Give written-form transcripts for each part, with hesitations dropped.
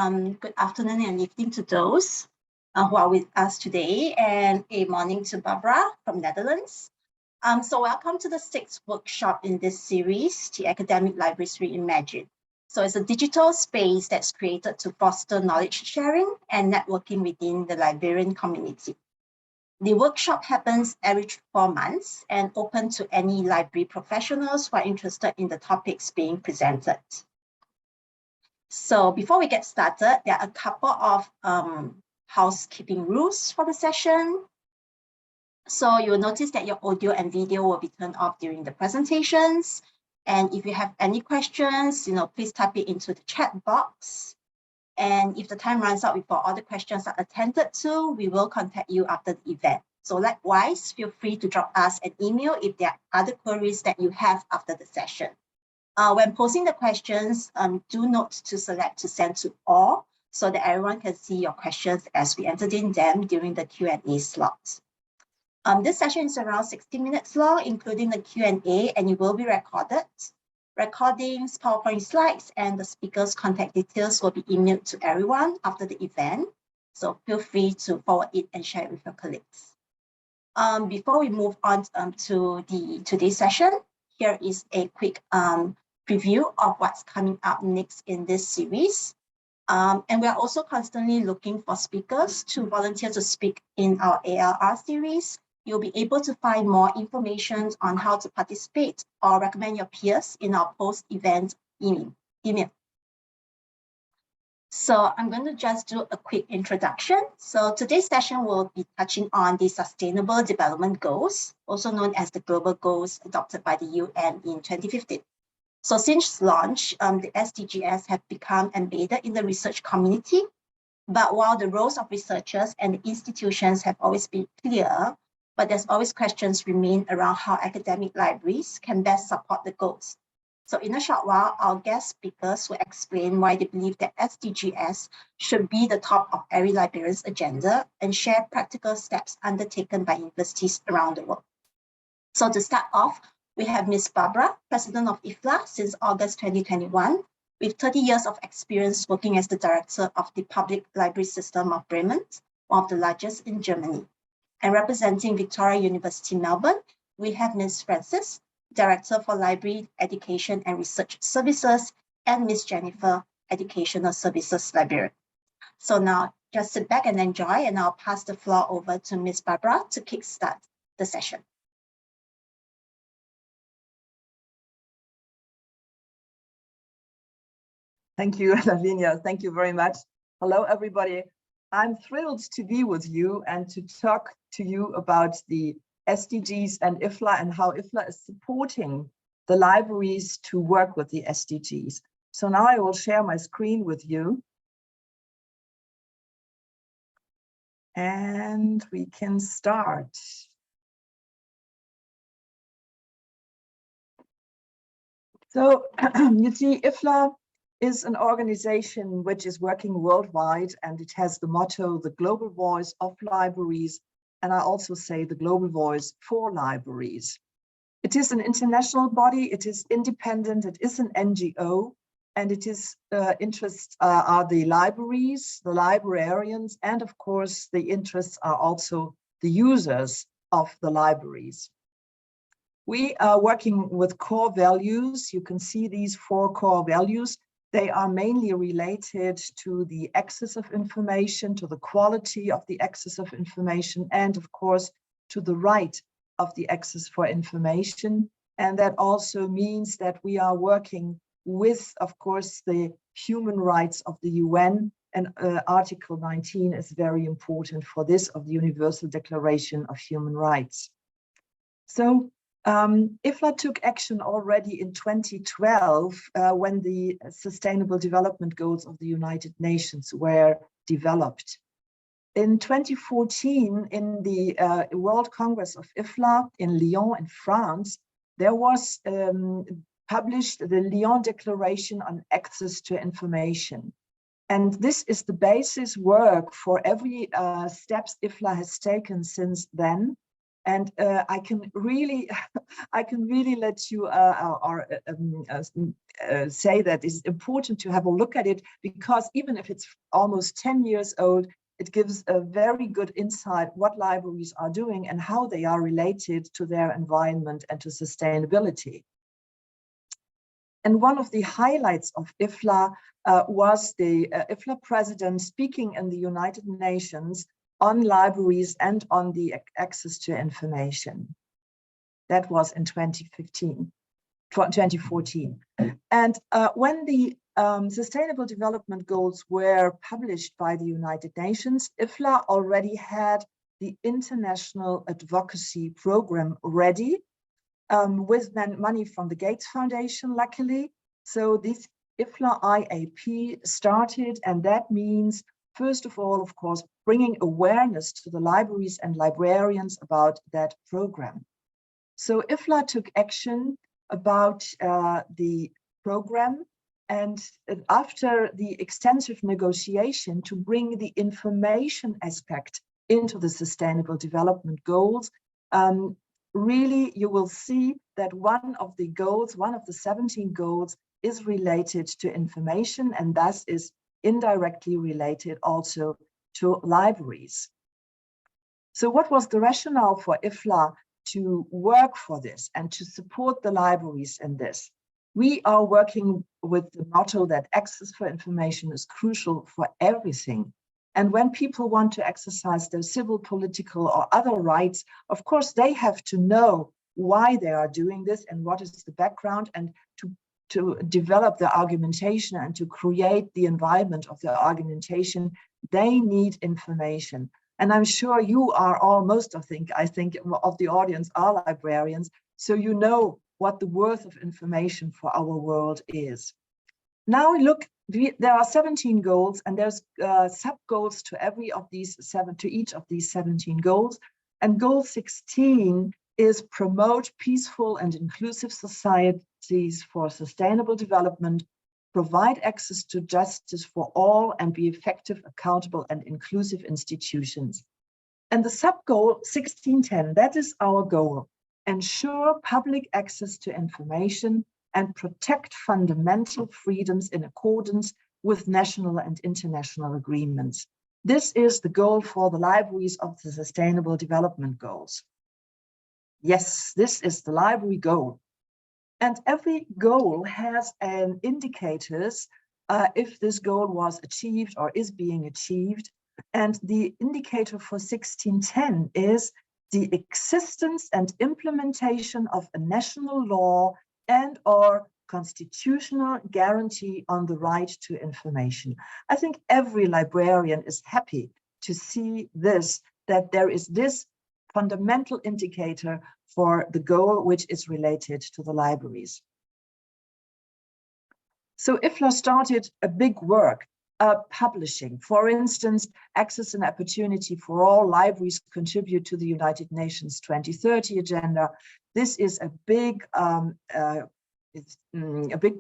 Good afternoon and evening to those who are with us today, and a morning to Barbara from Netherlands. So welcome to the 6th workshop in this series, the Academic Libraries Reimagined. So it's a digital space that's created to foster knowledge sharing and networking within the librarian community. The workshop happens every 4 months and open to any library professionals who are interested in the topics being presented. So before we get started, there are a couple of housekeeping rules for the session. So you'll notice that your audio and video will be turned off during the presentations. And if you have any questions, please type it into the chat box. And if the time runs out before all the questions are attended to, we will contact you after the event. So likewise, feel free to drop us an email if there are other queries that you have after the session. When posting the questions, do note to select to send to all so that everyone can see your questions as we entertain them during the Q&A slot. This session is around 60 minutes long, including the Q&A, and it will be recorded. Recordings, PowerPoint slides, and the speaker's contact details will be emailed to everyone after the event. So feel free to forward it and share it with your colleagues. Before we move on to today's session, here is a quick preview of what's coming up next in this series. And we are also constantly looking for speakers to volunteer to speak in our ALR series. You'll be able to find more information on how to participate or recommend your peers in our post-event email. So I'm going to just do a quick introduction. So today's session will be touching on the Sustainable Development Goals, also known as the Global Goals adopted by the UN in 2015. So since launch, the SDGs have become embedded in the research community. But while the roles of researchers and the institutions have always been clear, but there's always questions remain around how academic libraries can best support the goals. So in a short while, our guest speakers will explain why they believe that SDGs should be the top of every librarian's agenda and share practical steps undertaken by universities around the world. So to start off, we have Ms. Barbara, President of IFLA since August 2021, with 30 years of experience working as the Director of the Public Library System of Bremen, one of the largest in Germany. And representing Victoria University, Melbourne, we have Ms. Frances, Director for Library Education and Research Services, and Ms. Jennifer, Educational Services Librarian. So now just sit back and enjoy, and I'll pass the floor over to Ms. Barbara to kickstart the session. Thank you, Lavinia. Thank you very much. Hello, everybody. I'm thrilled to be with you and to talk to you about the SDGs and IFLA and how IFLA is supporting the libraries to work with the SDGs. So now I will share my screen with you. And we can start. So you see, IFLA is an organization which is working worldwide, and it has the motto, the global voice of libraries, and I also say the global voice for libraries. It is an international body, it is independent, it is an NGO, and it is interests are the libraries, the librarians, and of course the interests are also the users of the libraries. We are working with core values. You can see these 4 core values. They are mainly related to the access of information, to the quality of the access of information, and of course, to the right of the access for information. And that also means that we are working with, of course, the human rights of the UN, and Article 19 is very important for this of the Universal Declaration of Human Rights. So IFLA took action already in 2012 when the Sustainable Development Goals of the United Nations were developed. In 2014, in the World Congress of IFLA in Lyon in France, there was published the Lyon Declaration on Access to Information. And this is the basis work for every steps IFLA has taken since then. And I can really let you say that it's important to have a look at it, because even if it's almost 10 years old, it gives a very good insight what libraries are doing and how they are related to their environment and to sustainability. And one of the highlights of IFLA was the IFLA president speaking in the United Nations on libraries and on the access to information. That was in 2014. And when the Sustainable Development Goals were published by the United Nations, IFLA already had the international advocacy program ready, with money from the Gates Foundation, luckily. So this IFLA IAP started, and that means, first of all, of course, bringing awareness to the libraries and librarians about that program. So IFLA took action about the program, and after the extensive negotiation to bring the information aspect into the Sustainable Development Goals, really, you will see that one of the goals, one of the 17 goals, is related to information, and thus is indirectly related also to libraries. So what was the rationale for IFLA to work for this and to support the libraries in this? We are working with the motto that access for information is crucial for everything. And when people want to exercise their civil, political, or other rights, of course, they have to know why they are doing this and what is the background, and to develop the argumentation and to create the environment of the argumentation, they need information. And I'm sure you are all, I think of the audience are librarians, so you know what the worth of information for our world is. Now look, there are 17 goals, and there's sub-goals to each of these 17 goals. And goal 16 is promote peaceful and inclusive societies for sustainable development, provide access to justice for all, and be effective, accountable, and inclusive institutions. And the sub-goal 1610, that is our goal: ensure public access to information and protect fundamental freedoms in accordance with national and international agreements. This is the goal for the libraries of the Sustainable Development Goals. Yes, this is the library goal. And every goal has an indicators if this goal was achieved or is being achieved. And the indicator for 1610 is the existence and implementation of a national law and or constitutional guarantee on the right to information. I think every librarian is happy to see this, that there is this fundamental indicator for the goal which is related to the libraries. So IFLA started a big work publishing, for instance, Access and Opportunity for All Libraries Contribute to the United Nations 2030 Agenda. This is a big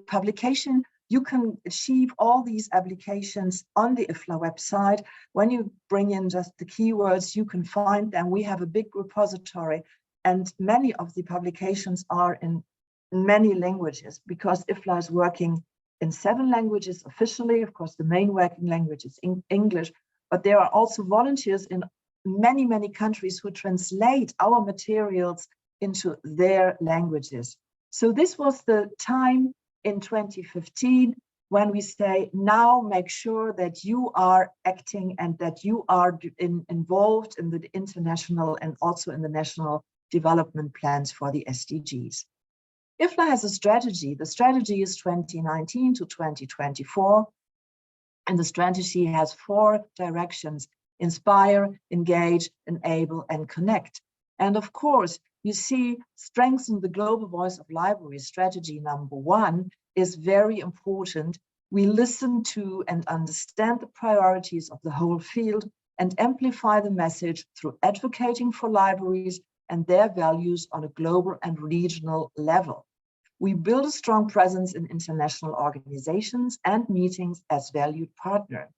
publication. You can achieve all these applications on the IFLA website. When you bring in just the keywords, you can find them. We have a big repository, and many of the publications are in many languages, because IFLA is working in 7 languages officially. Of course, the main working language is English, but there are also volunteers in many, many countries who translate our materials into their languages. So this was the time in 2015 when we say, now make sure that you are acting and that you are involved in the international and also in the national development plans for the SDGs. IFLA has a strategy. The strategy is 2019 to 2024. And the strategy has 4 directions: inspire, engage, enable, and connect. And of course, you see, strengthen the global voice of libraries. Strategy number 1 is very important. We listen to and understand the priorities of the whole field and amplify the message through advocating for libraries and their values on a global and regional level. We build a strong presence in international organizations and meetings as valued partner.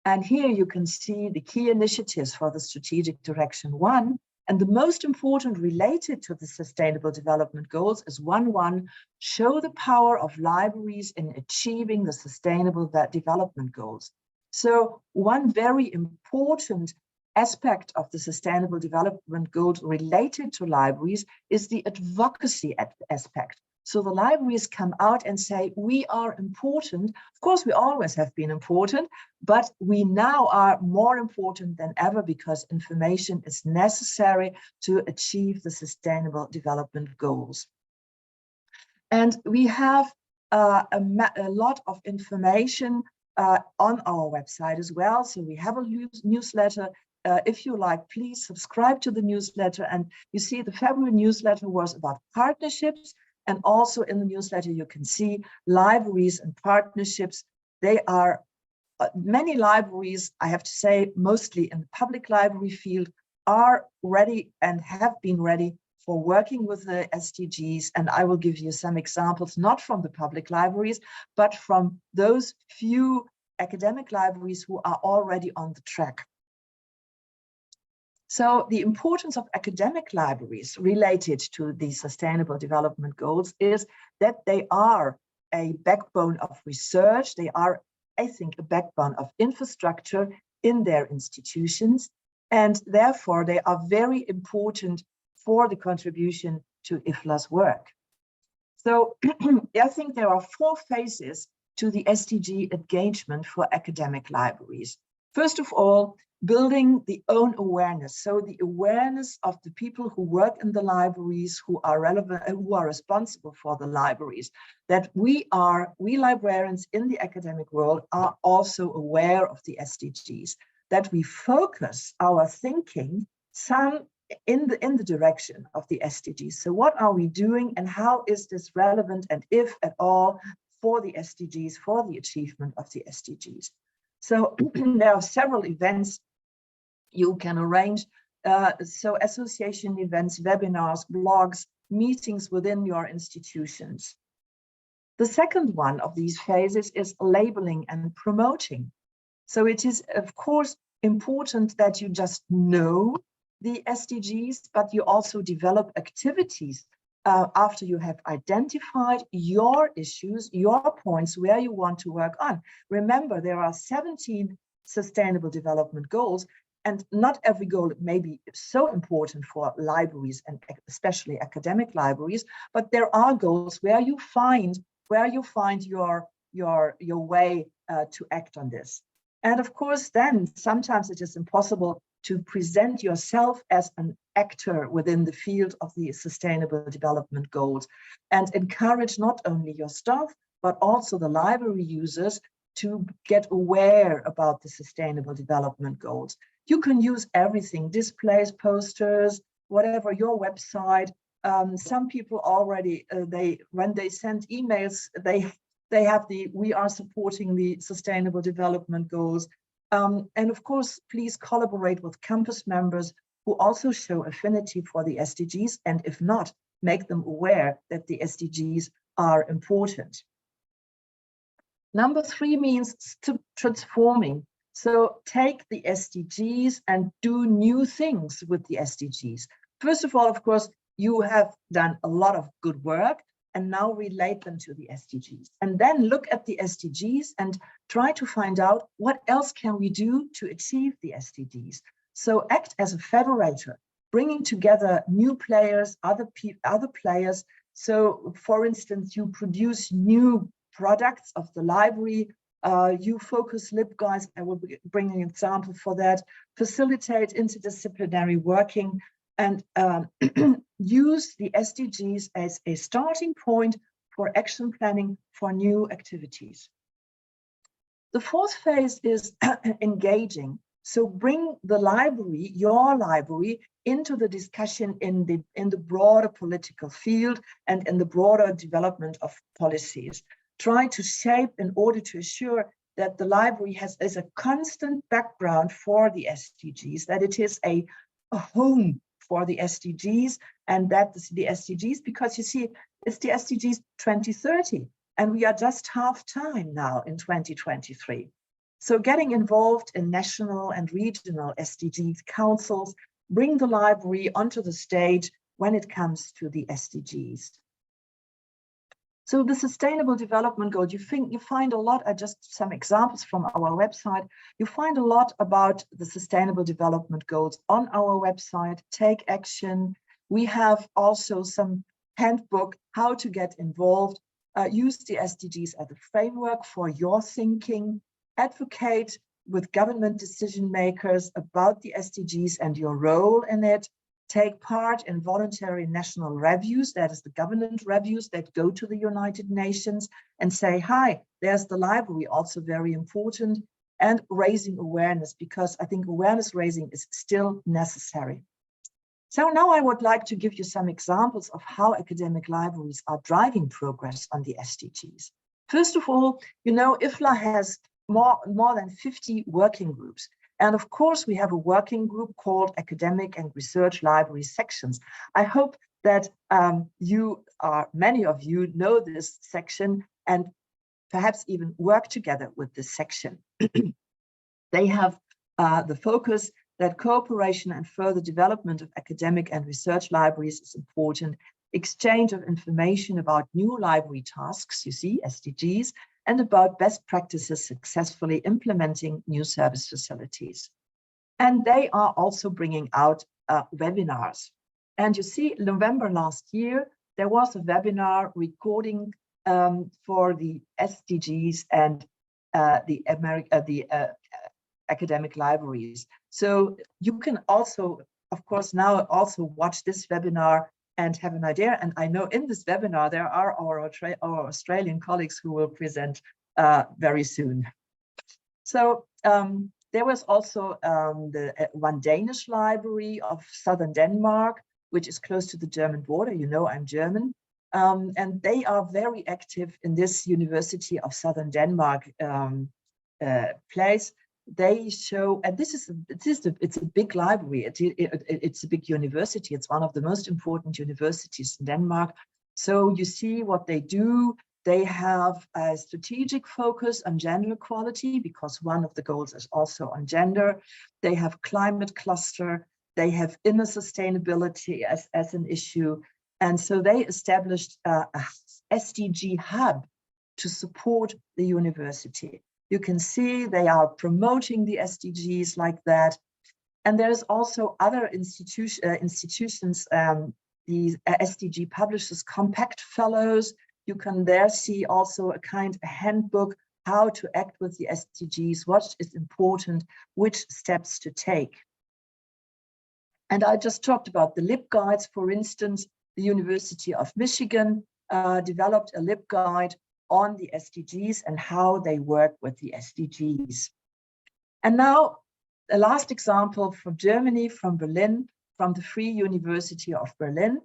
And here you can see the key initiatives for the strategic direction 1. And the most important related to the Sustainable Development Goals is 1.1, show the power of libraries in achieving the Sustainable Development Goals. So one very important aspect of the Sustainable Development Goals related to libraries is the advocacy aspect. So the libraries come out and say, we are important. Of course, we always have been important, but we now are more important than ever because information is necessary to achieve the Sustainable Development Goals. And we have a lot of information on our website as well. So we have a newsletter. If you like, please subscribe to the newsletter. And you see the February newsletter was about partnerships. And also in the newsletter, you can see libraries and partnerships. They are many libraries, I have to say, mostly in the public library field, are ready and have been ready for working with the SDGs. And I will give you some examples, not from the public libraries, but from those few academic libraries who are already on the track. So the importance of academic libraries related to the Sustainable Development Goals is that they are a backbone of research. They are, I think, a backbone of infrastructure in their institutions. And therefore, they are very important for the contribution to IFLA's work. So I think there are 4 phases to the SDG engagement for academic libraries. First of all, building the own awareness. So the awareness of the people who work in the libraries, who are relevant, who are responsible for the libraries, that we librarians in the academic world are also aware of the SDGs, that we focus our thinking in the direction of the SDGs. So what are we doing and how is this relevant, and if at all, for the SDGs, for the achievement of the SDGs? So there are several events you can arrange. So association events, webinars, blogs, meetings within your institutions. The second one of these phases is labeling and promoting. So it is, of course, important that you just know the SDGs, but you also develop activities after you have identified your issues, your points where you want to work on. Remember, there are 17 Sustainable Development Goals, and not every goal may be so important for libraries and especially academic libraries, but there are goals where you find your way to act on this. And of course, then sometimes it is impossible to present yourself as an actor within the field of the Sustainable Development Goals, and encourage not only your staff, but also the library users to get aware about the Sustainable Development Goals. You can use everything, displays, posters, whatever, your website. Some people already, when they send emails, they have we are supporting the Sustainable Development Goals. And of course, please collaborate with campus members who also show affinity for the SDGs, and if not, make them aware that the SDGs are important. Number 3 means transforming. So take the SDGs and do new things with the SDGs. First of all, of course, you have done a lot of good work, and now relate them to the SDGs. And then look at the SDGs and try to find out what else can we do to achieve the SDGs. So act as a federator, bringing together new players, other players. So for instance, you produce new products of the library, you focus LibGuides, I will bring an example for that, facilitate interdisciplinary working, and use the SDGs as a starting point for action planning for new activities. The 4th phase is engaging. So bring the library, your library, into the discussion in the broader political field and in the broader development of policies. Try to shape in order to assure that the library is a constant background for the SDGs, that it is a home for the SDGs, and that the SDGs, because you see, it's the SDGs 2030, and we are just half time now in 2023. So getting involved in national and regional SDGs councils, bring the library onto the stage when it comes to the SDGs. So the Sustainable Development Goals, you find a lot, just some examples from our website, you find a lot about the Sustainable Development Goals on our website. Take action. We have also some handbook, how to get involved, use the SDGs as a framework for your thinking, advocate with government decision makers about the SDGs and your role in it, take part in voluntary national reviews, that is the government reviews that go to the United Nations, and say, hi, there's the library, also very important, and raising awareness, because I think awareness raising is still necessary. So now I would like to give you some examples of how academic libraries are driving progress on the SDGs. First of all, you know, IFLA has more than 50 working groups. And of course, we have a working group called Academic and Research Library Sections. I hope that many of you know this section and perhaps even work together with this section. They have the focus that cooperation and further development of academic and research libraries is important, exchange of information about new library tasks, you see, SDGs, and about best practices successfully implementing new service facilities. And they are also bringing out webinars. And you see, November last year, there was a webinar recording for the SDGs and the academic libraries. So you can also, of course, now also watch this webinar and have an idea. And I know in this webinar, there are our Australian colleagues who will present very soon. So there was also one Danish library of southern Denmark, which is close to the German border. You know, I'm German. And they are very active in this University of Southern Denmark place. They show, and it's a big library. It's a big university. It's one of the most important universities in Denmark. So you see what they do. They have a strategic focus on gender equality, because one of the goals is also on gender. They have climate cluster. They have inner sustainability as an issue. And so they established a SDG hub to support the university. You can see they are promoting the SDGs like that. And there's also other institutions, the SDG Publishers Compact Fellows. You can there see also a kind of handbook, how to act with the SDGs, what is important, which steps to take. And I just talked about the LibGuides, for instance. The University of Michigan developed a LibGuide on the SDGs and how they work with the SDGs. And now the last example from Germany, from Berlin, from the Free University of Berlin.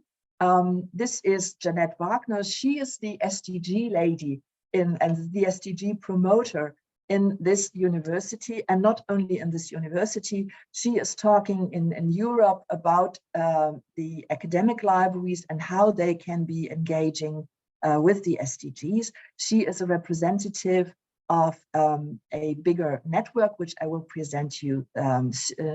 This is Jeanette Wagner. She is the SDG lady and the SDG promoter in this university, and not only in this university, she is talking in Europe about the academic libraries and how they can be engaging with the SDGs. She is a representative of a bigger network, which I will present you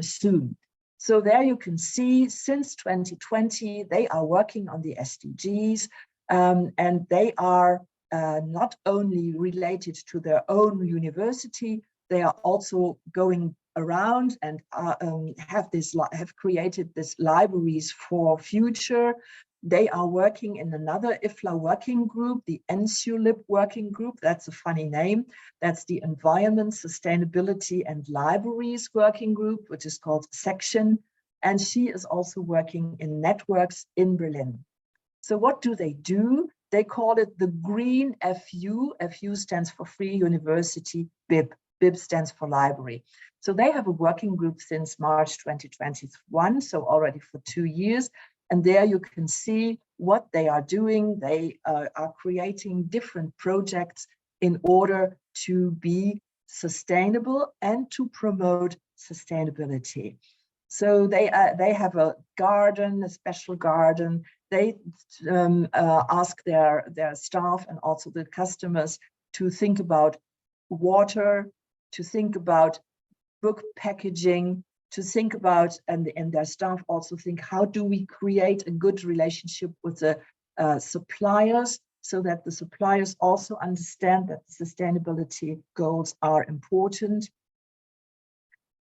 soon. So there you can see, since 2020, they are working on the SDGs, and they are not only related to their own university, they are also going around and have created this libraries for future. They are working in another IFLA working group, the ENSULIB working group. That's a funny name. That's the Environment, Sustainability and Libraries working group, which is called Section. And she is also working in networks in Berlin. So what do? They call it the Green FU. FU stands for Free University, BIP. BIP stands for Library. So they have a working group since March 2021, so already for 2 years. And there you can see what they are doing. They are creating different projects in order to be sustainable and to promote sustainability. So they have a garden, a special garden. They ask their staff and also the customers to think about water, to think about book packaging, to think about, and their staff also think, how do we create a good relationship with the suppliers, so that the suppliers also understand that the sustainability goals are important.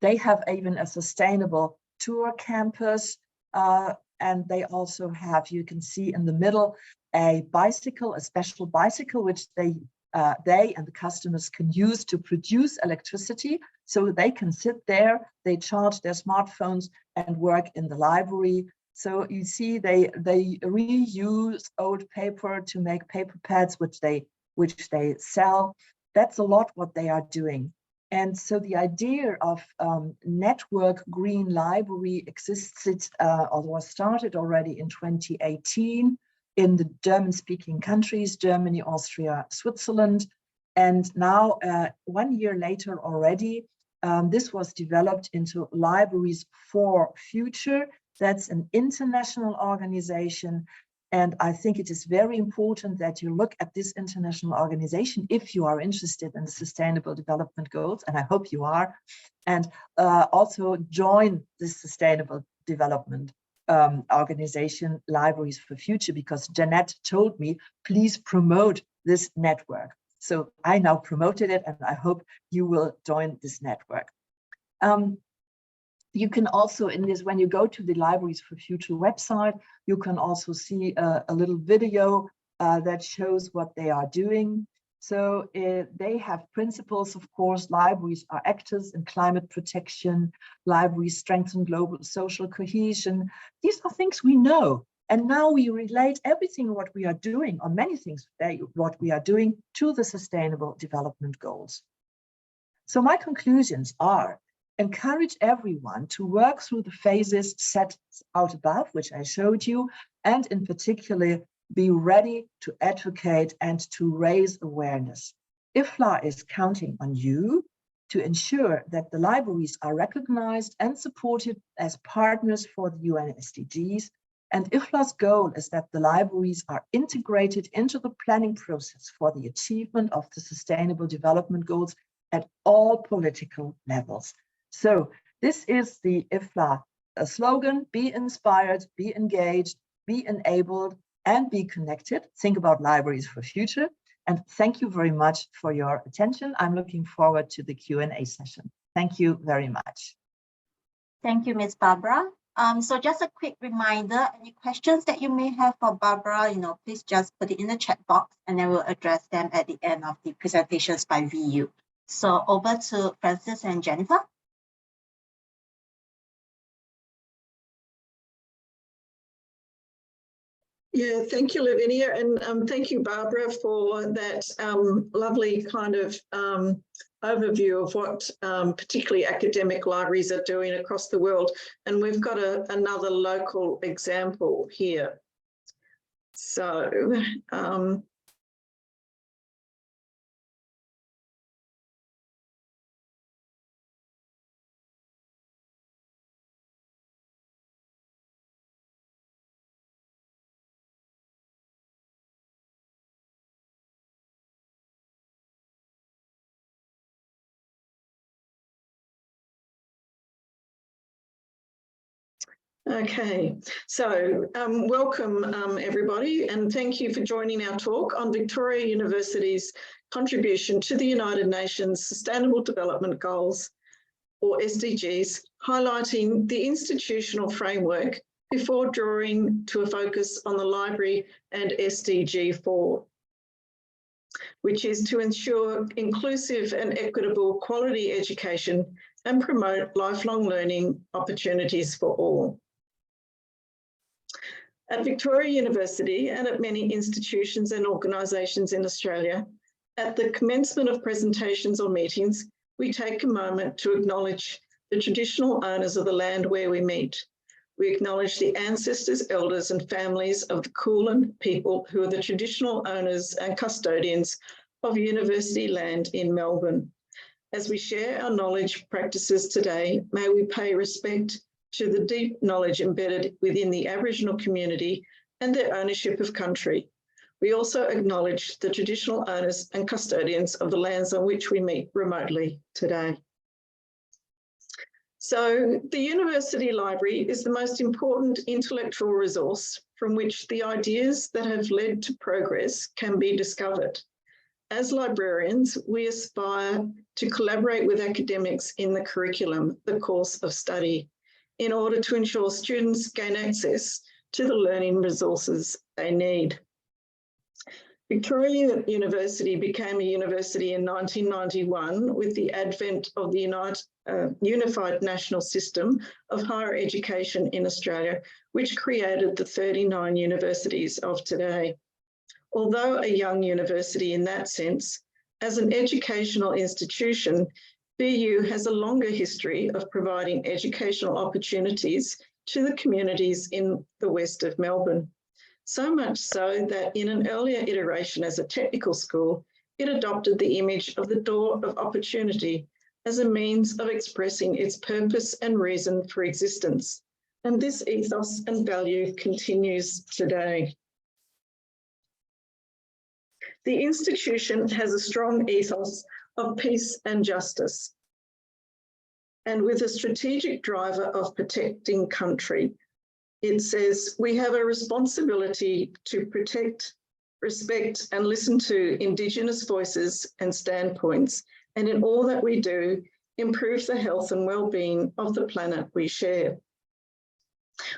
They have even a sustainable tour campus, and they also have, you can see in the middle, a bicycle, a special bicycle, which they and the customers can use to produce electricity. So they can sit there, they charge their smartphones and work in the library. So you see, they reuse old paper to make paper pads, which they sell. That's a lot what they are doing. And so the idea of network green library exists or was started already in 2018 in the German-speaking countries, Germany, Austria, Switzerland. And now, 1 year later already, this was developed into Libraries for Future. That's an international organization. And I think it is very important that you look at this international organization if you are interested in the Sustainable Development Goals, and I hope you are, and also join this Sustainable Development organization, Libraries for Future, because Jeanette told me, please promote this network. So I now promoted it, and I hope you will join this network. You can also, in this, when you go to the Libraries for Future website, you can also see a little video that shows what they are doing. So they have principles, of course. Libraries are actors in climate protection. Libraries strengthen global social cohesion. These are things we know. And now we relate everything what we are doing, or many things what we are doing, to the Sustainable Development Goals. So my conclusions are: encourage everyone to work through the phases set out above, which I showed you, and in particular, be ready to advocate and to raise awareness. IFLA is counting on you to ensure that the libraries are recognized and supported as partners for the UN SDGs. And IFLA's goal is that the libraries are integrated into the planning process for the achievement of the Sustainable Development Goals at all political levels. So this is the IFLA slogan: be inspired, be engaged, be enabled, and be connected. Think about Libraries for Future. And thank you very much for your attention. I'm looking forward to the Q&A session. Thank you very much. Thank you, Ms. Barbara. So just a quick reminder, any questions that you may have for Barbara, please just put it in the chat box, and then we'll address them at the end of the presentations by VU. So over to Francis and Jennifer. Yeah, thank you, Lavinia, and thank you, Barbara, for that lovely kind of overview of what particularly academic libraries are doing across the world. And we've got another local example here. So, okay, so welcome everybody, and thank you for joining our talk on Victoria University's contribution to the United Nations Sustainable Development Goals, or SDGs, highlighting the institutional framework before drawing to a focus on the library and SDG 4, which is to ensure inclusive and equitable quality education and promote lifelong learning opportunities for all. At Victoria University and at many institutions and organisations in Australia, at the commencement of presentations or meetings, we take a moment to acknowledge the traditional owners of the land where we meet. We acknowledge the ancestors, elders and families of the Kulin people who are the traditional owners and custodians of university land in Melbourne. As we share our knowledge practices today, may we pay respect to the deep knowledge embedded within the Aboriginal community and their ownership of country. We also acknowledge the traditional owners and custodians of the lands on which we meet remotely today. So the university library is the most important intellectual resource from which the ideas that have led to progress can be discovered. As librarians, we aspire to collaborate with academics in the curriculum, the course of study, in order to ensure students gain access to the learning resources they need. Victoria University became a university in 1991 with the advent of the unified national system of higher education in Australia, which created the 39 universities of today. Although a young university in that sense, as an educational institution, VU has a longer history of providing educational opportunities to the communities in the west of Melbourne. So much so that in an earlier iteration as a technical school, it adopted the image of the door of opportunity as a means of expressing its purpose and reason for existence. And this ethos and value continues today. The institution has a strong ethos of peace and justice, and with a strategic driver of protecting country. It says we have a responsibility to protect, respect, and listen to Indigenous voices and standpoints, and in all that we do, improve the health and well-being of the planet we share.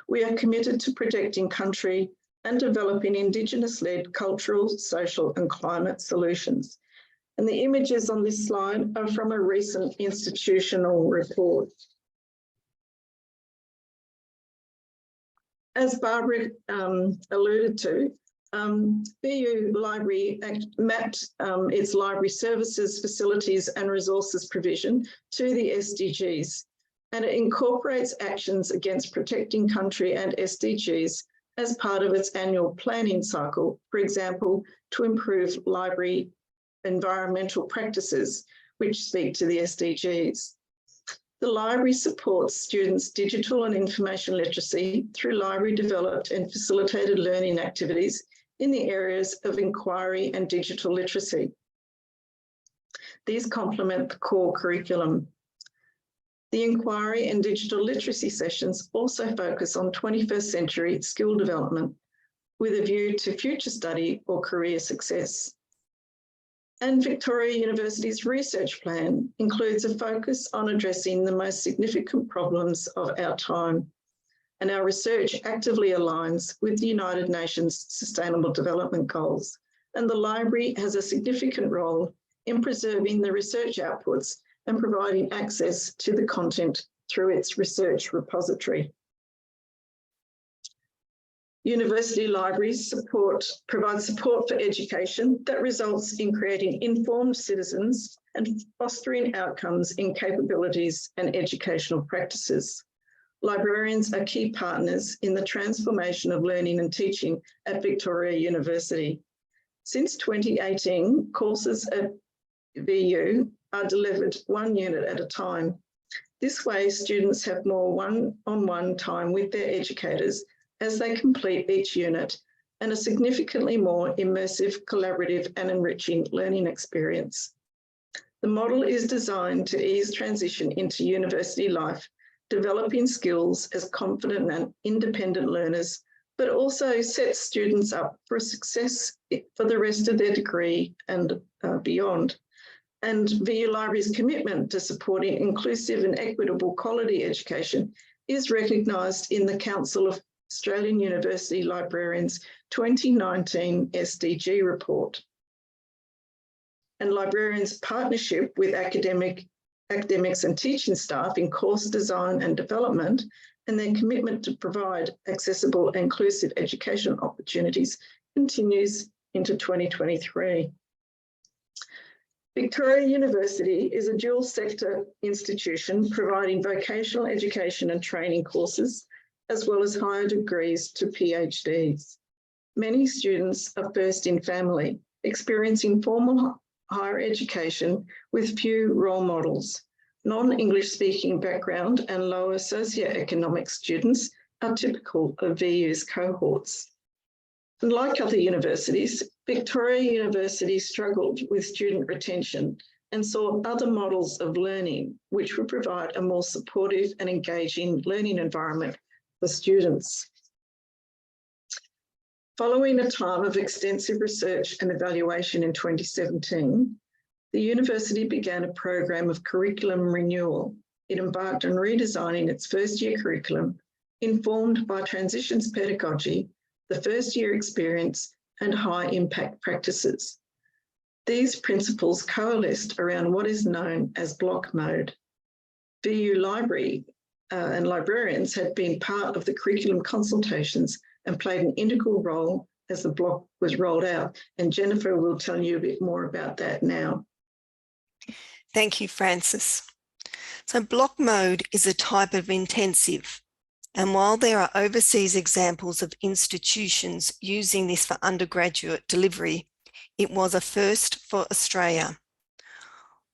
We are committed to protecting country and developing Indigenous-led cultural, social, and climate solutions. And the images on this slide are from a recent institutional report. As Barbara alluded to, VU Library mapped its library services, facilities and resources provision to the SDGs, and it incorporates actions against protecting country and SDGs as part of its annual planning cycle, for example, to improve library environmental practices, which speak to the SDGs. The library supports students' digital and information literacy through library-developed and facilitated learning activities in the areas of inquiry and digital literacy. These complement the core curriculum. The inquiry and digital literacy sessions also focus on 21st century skill development with a view to future study or career success. And Victoria University's research plan includes a focus on addressing the most significant problems of our time. And our research actively aligns with the United Nations Sustainable Development Goals. And the library has a significant role in preserving the research outputs and providing access to the content through its research repository. University libraries provide support for education that results in creating informed citizens and fostering outcomes in capabilities and educational practices. Librarians are key partners in the transformation of learning and teaching at Victoria University. Since 2018, courses at VU are delivered one unit at a time. This way, students have more one-on-one time with their educators as they complete each unit, and a significantly more immersive, collaborative and enriching learning experience. The model is designed to ease transition into university life, developing skills as confident and independent learners, but also sets students up for success for the rest of their degree and beyond. And VU Library's commitment to supporting inclusive and equitable quality education is recognised in the Council of Australian University Librarians 2019 SDG report. And librarians' partnership with academics and teaching staff in course design and development, and their commitment to provide accessible and inclusive education opportunities continues into 2023. Victoria University is a dual sector institution providing vocational education and training courses, as well as higher degrees to PhDs. Many students are first in family, experiencing formal higher education with few role models. Non-English speaking background and lower socioeconomic students are typical of VU's cohorts. And like other universities, Victoria University struggled with student retention and sought other models of learning which would provide a more supportive and engaging learning environment for students. Following a time of extensive research and evaluation in 2017, the university began a program of curriculum renewal. It embarked on redesigning its first-year curriculum, informed by transitions pedagogy, the first-year experience, and high-impact practices. These principles coalesced around what is known as block mode. VU Library and librarians had been part of the curriculum consultations and played an integral role as the block was rolled out. And Jennifer will tell you a bit more about that now. Thank you, Frances. So block mode is a type of intensive. And while there are overseas examples of institutions using this for undergraduate delivery, it was a first for Australia.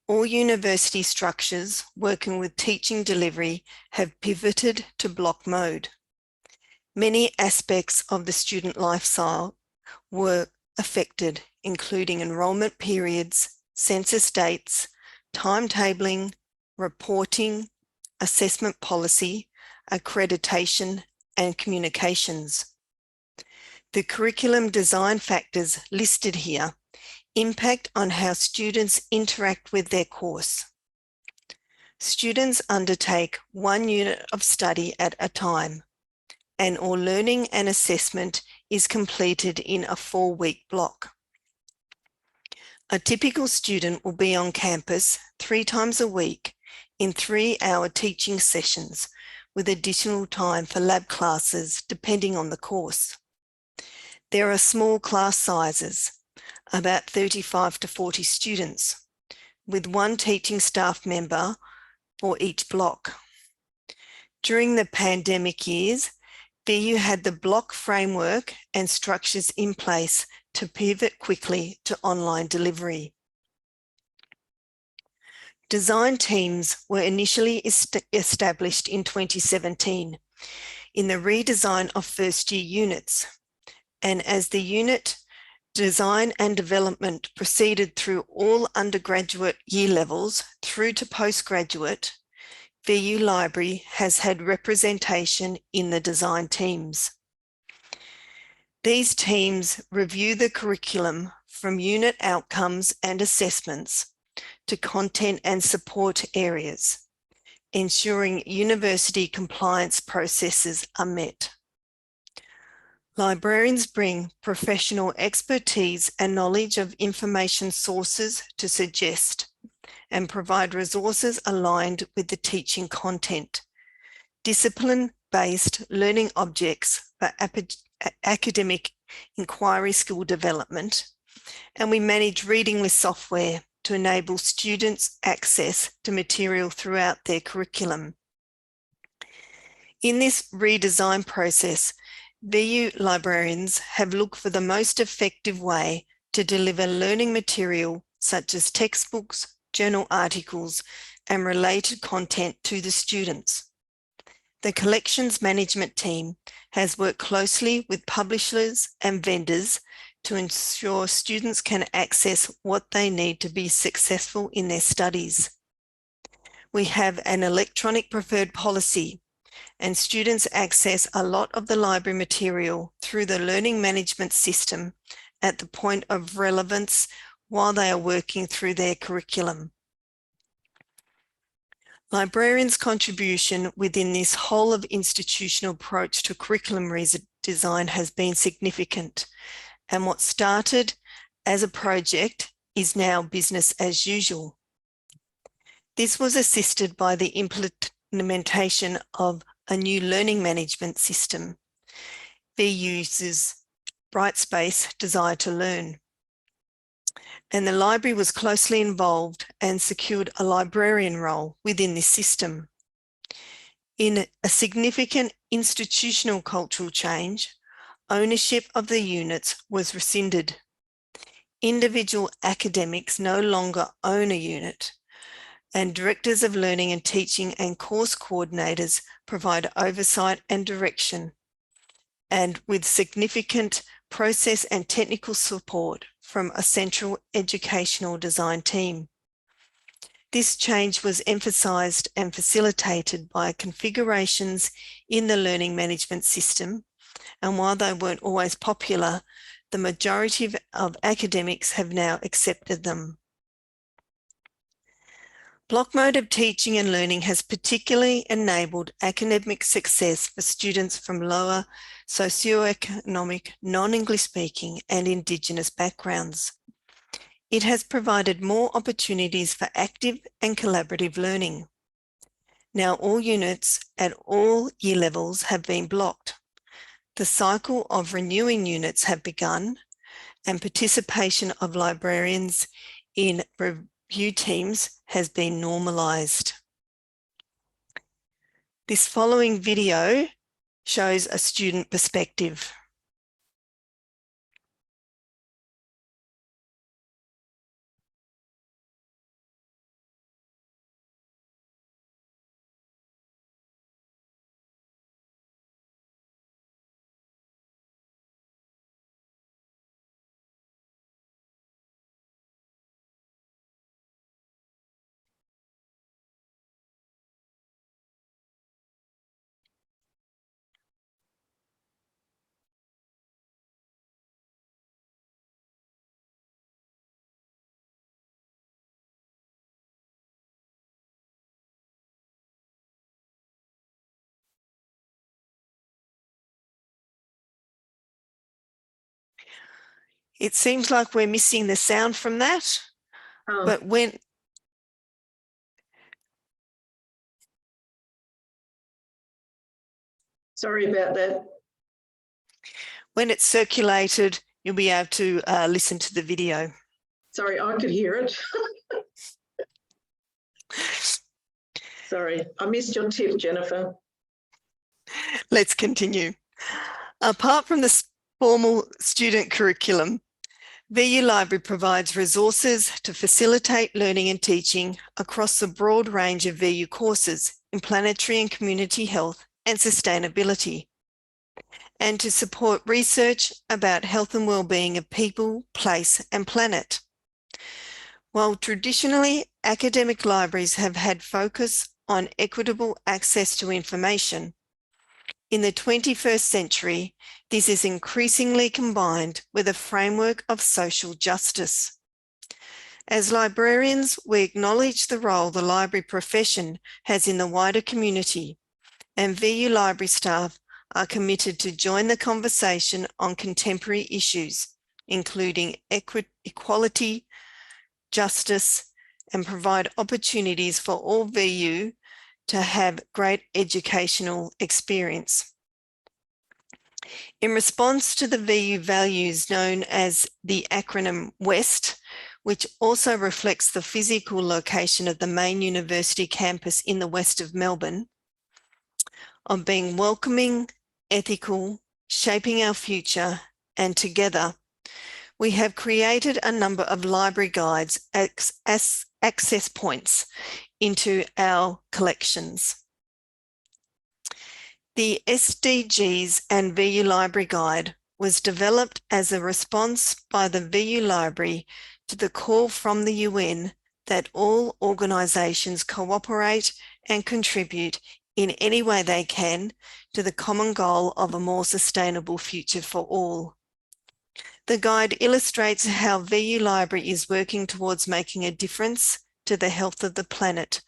All university structures working with teaching delivery have pivoted to block mode. Many aspects of the student lifestyle were affected, including enrolment periods, census dates, timetabling, reporting, assessment policy, accreditation, and communications. The curriculum design factors listed here impact on how students interact with their course. Students undertake one unit of study at a time, and all learning and assessment is completed in a 4-week block. A typical student will be on campus 3 times a week in 3-hour teaching sessions with additional time for lab classes depending on the course. There are small class sizes, about 35 to 40 students, with 1 teaching staff member for each block. During the pandemic years, VU had the block framework and structures in place to pivot quickly to online delivery. Design teams were initially established in 2017 in the redesign of first-year units, and as the unit design and development proceeded through all undergraduate year levels through to postgraduate, VU Library has had representation in the design teams. These teams review the curriculum from unit outcomes and assessments to content and support areas, ensuring university compliance processes are met. Librarians bring professional expertise and knowledge of information sources to suggest and provide resources aligned with the teaching content, discipline-based learning objects for academic inquiry skill development, and we manage reading list software to enable students access to material throughout their curriculum. In this redesign process, VU librarians have looked for the most effective way to deliver learning material such as textbooks, journal articles, and related content to the students. The collections management team has worked closely with publishers and vendors to ensure students can access what they need to be successful in their studies. We have an electronic preferred policy, and students access a lot of the library material through the learning management system at the point of relevance while they are working through their curriculum. Librarians' contribution within this whole of institutional approach to curriculum redesign has been significant, and what started as a project is now business as usual. This was assisted by the implementation of a new learning management system. VU uses Brightspace Desire to Learn. And the library was closely involved and secured a librarian role within this system. In a significant institutional cultural change, ownership of the units was rescinded. Individual academics no longer own a unit, and directors of learning and teaching and course coordinators provide oversight and direction, and with significant process and technical support from a central educational design team. This change was emphasised and facilitated by configurations in the learning management system, and while they weren't always popular, the majority of academics have now accepted them. Block mode of teaching and learning has particularly enabled academic success for students from lower socioeconomic, non-English speaking and Indigenous backgrounds. It has provided more opportunities for active and collaborative learning. Now all units at all year levels have been blocked. The cycle of renewing units have begun, and participation of librarians in review teams has been normalised. This following video shows a student perspective. It seems like we're missing the sound from that, but when Sorry about that. when it's circulated, you'll be able to listen to the video. Sorry, I could hear it. Sorry, I missed your tip, Jennifer. Let's continue. Apart from the formal student curriculum, VU Library provides resources to facilitate learning and teaching across the broad range of VU courses in planetary and community health and sustainability, and to support research about health and well-being of people, place and planet. While traditionally academic libraries have had focus on equitable access to information, in the 21st century, this is increasingly combined with a framework of social justice. As librarians, we acknowledge the role the library profession has in the wider community, and VU Library staff are committed to join the conversation on contemporary issues, including equality, justice, and provide opportunities for all VU to have great educational experience. In response to the VU values known as the acronym WEST, which also reflects the physical location of the main university campus in the west of Melbourne, of being welcoming, ethical, shaping our future, and together, we have created a number of library guides as access points into our collections. The SDGs and VU Library Guide was developed as a response by the VU Library to the call from the UN that all organisations cooperate and contribute in any way they can to the common goal of a more sustainable future for all. The guide illustrates how VU Library is working towards making a difference to the health of the planet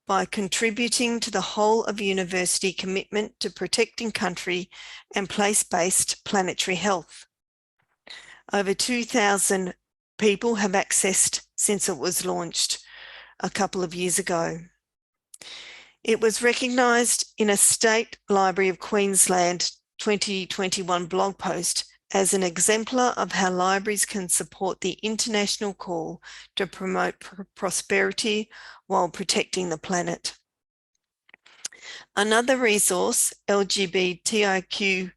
by contributing to the whole of university commitment to protecting country and place-based planetary health. Over 2,000 people have accessed since it was launched a couple of years ago. It was recognised in a State Library of Queensland 2021 blog post as an exemplar of how libraries can support the international call to promote prosperity while protecting the planet. Another resource, LGBTIQA+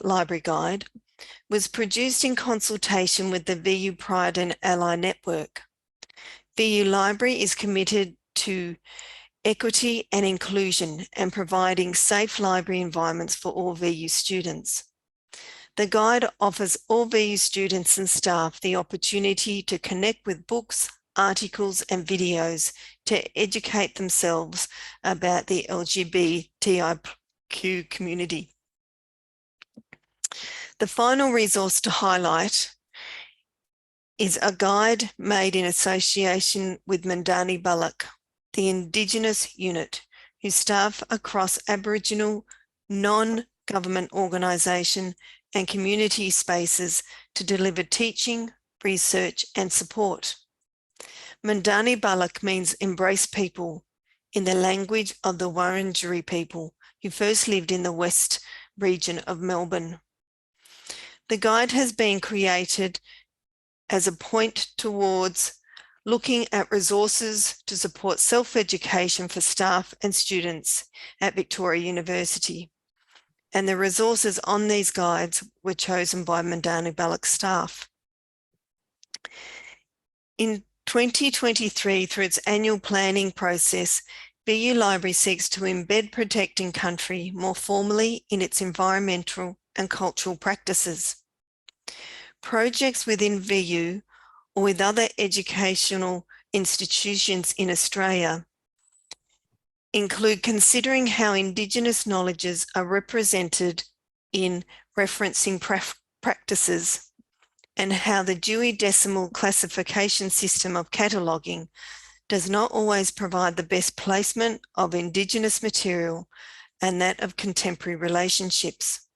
Library Guide, was produced in consultation with the VU Pride and Ally Network. VU Library is committed to equity and inclusion and providing safe library environments for all VU students. The guide offers all VU students and staff the opportunity to connect with books, articles and videos to educate themselves about the LGBTIQ community. The final resource to highlight is a guide made in association with Mandani Bullock, the Indigenous unit, whose staff across Aboriginal non-government organisation and community spaces to deliver teaching, research and support. Mandani Bullock means embrace people in the language of the Wurundjeri people who first lived in the west region of Melbourne. The guide has been created as a point towards looking at resources to support self-education for staff and students at Victoria University. And the resources on these guides were chosen by Mandani Bullock staff. In 2023, through its annual planning process, VU Library seeks to embed protecting country more formally in its environmental and cultural practices. Projects within VU or with other educational institutions in Australia include considering how Indigenous knowledges are represented in referencing practices and how the Dewey Decimal Classification system of cataloguing does not always provide the best placement of Indigenous material and that of contemporary relationships.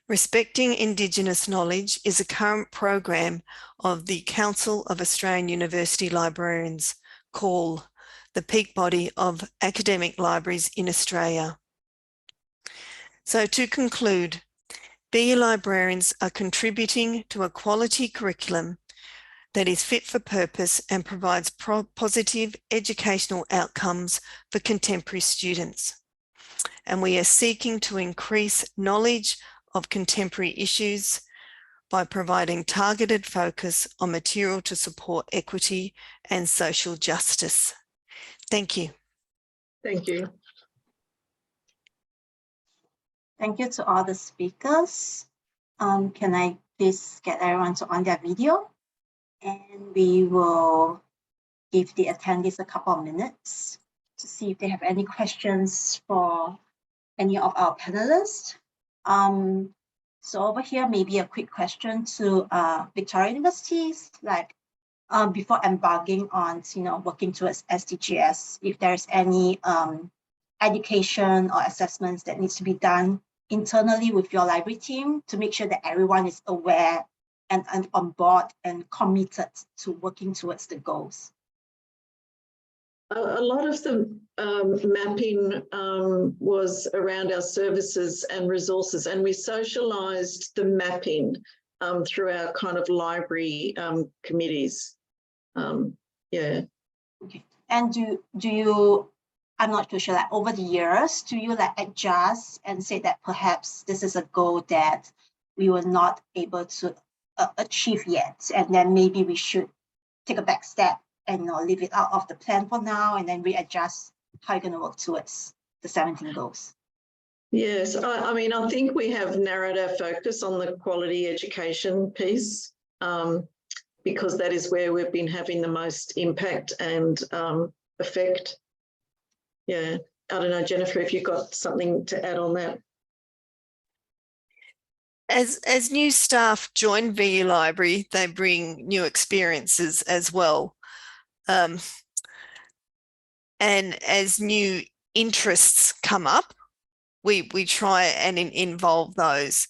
Respecting Indigenous knowledge is a current program of the Council of Australian University Librarians, CAUL, the peak body of academic libraries in Australia. So to conclude, VU librarians are contributing to a quality curriculum that is fit for purpose and provides positive educational outcomes for contemporary students. And we are seeking to increase knowledge of contemporary issues by providing targeted focus on material to support equity and social justice. Thank you. Thank you. Thank you to all the speakers. Can I please get everyone to on their video? And we will give the attendees a couple of minutes to see if they have any questions for any of our panelists. So over here, maybe a quick question to Victoria Universities, like before embarking on, working towards SDGs, if there's any education or assessments that needs to be done internally with your library team to make sure that everyone is aware and on board and committed to working towards the goals. A lot of the mapping was around our services and resources, and we socialised the mapping through our kind of library committees. Yeah. Okay. And do you, I'm not too sure, like over the years, do you like adjust and say that perhaps this is a goal that we were not able to achieve yet, and then maybe we should take a back step and leave it out of the plan for now, and then readjust how you're going to work towards the 17 goals? Yes, I mean, I think we have narrowed our focus on the quality education piece because that is where we've been having the most impact and effect. Yeah, I don't know, Jennifer, if you've got something to add on that. As new staff join VU Library, they bring new experiences as well. And as new interests come up, we try and involve those.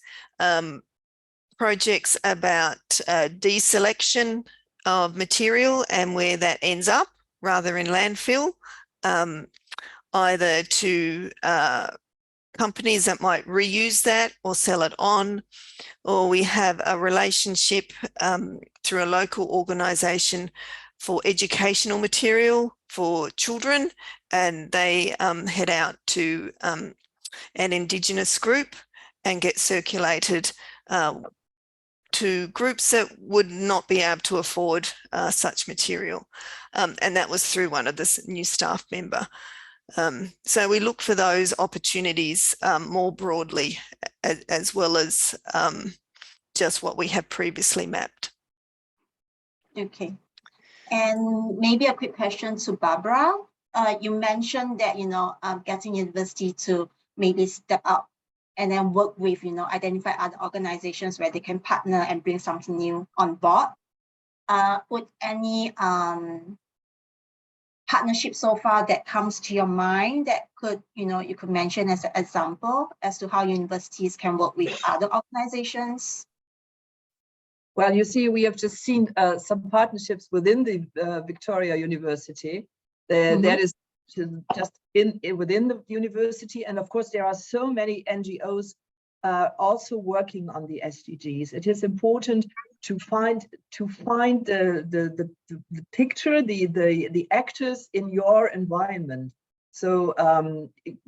Projects about deselection of material and where that ends up rather in landfill, either to companies that might reuse that or sell it on, or we have a relationship through a local organisation for educational material for children, and they head out to an Indigenous group and get circulated to groups that would not be able to afford such material. And that was through one of the new staff member. So we look for those opportunities more broadly, as well as just what we have previously mapped. Okay. And maybe a quick question to Barbara. You mentioned that, getting university to maybe step up and then work with, identify other organizations where they can partner and bring something new on board. Would any partnership so far that comes to your mind that could, you could mention as an example as to how universities can work with other organizations? Well, you see, we have just seen some partnerships within the Victoria University. That is just within the university, and of course there are so many NGOs also working on the SDGs. It is important to find the picture, the actors in your environment. So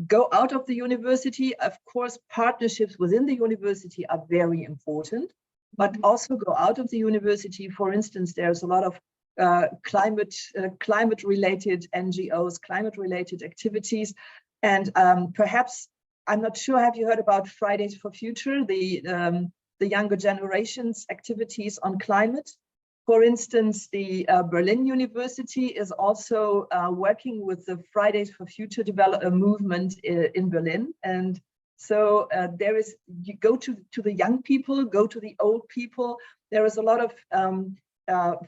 go out of the university. Of course, partnerships within the university are very important, but also go out of the university. For instance, there's a lot of climate-related NGOs, climate-related activities, and perhaps, I'm not sure, have you heard about Fridays for Future, the younger generations activities on climate? For instance, the Berlin University is also working with the Fridays for Future movement in Berlin. And so you go to the young people, go to the old people. There is a lot of,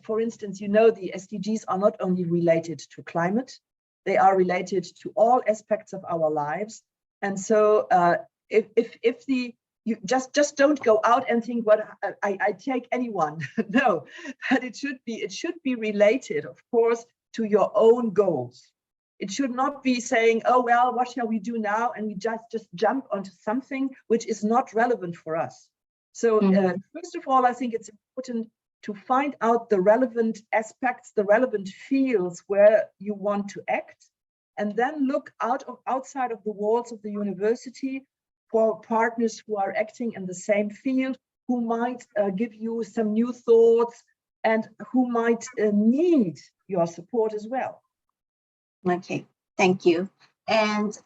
for instance, the SDGs are not only related to climate, they are related to all aspects of our lives. And so you just don't go out and think, what I take anyone. No, but it should be related, of course, to your own goals. It should not be saying, oh, well, what shall we do now? And we just jump onto something which is not relevant for us. So first of all, I think it's important to find out the relevant aspects, the relevant fields where you want to act, and then look outside of the walls of the university for partners who are acting in the same field, who might give you some new thoughts and who might need your support as well. Okay, thank you. And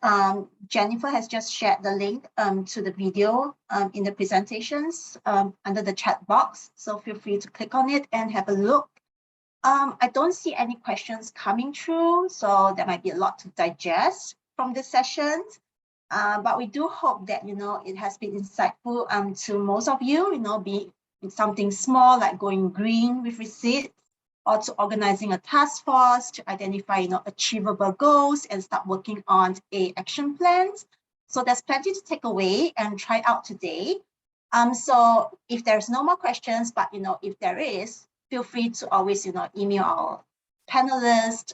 Jennifer has just shared the link to the video in the presentations under the chat box. So feel free to click on it and have a look. I don't see any questions coming through, so there might be a lot to digest from this session. But we do hope that, it has been insightful to most of you, be it something small like going green with receipts, or to organizing a task force to identify, achievable goals and start working on action plans. So there's plenty to take away and try out today. So if there's no more questions, but, if there is, feel free to always, email our panelists.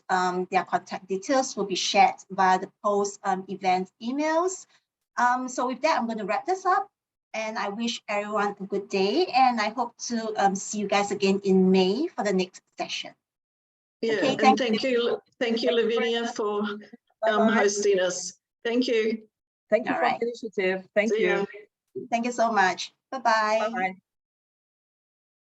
Their contact details will be shared via the post-event emails. So with that, I'm going to wrap this up. And I wish everyone a good day. And I hope to see you guys again in May for the next session. Yeah, okay, and thank you, Lavinia, for hosting us. Thank you. Thank you for the initiative. Thank you. Thank you so much. Bye-bye. Bye-bye.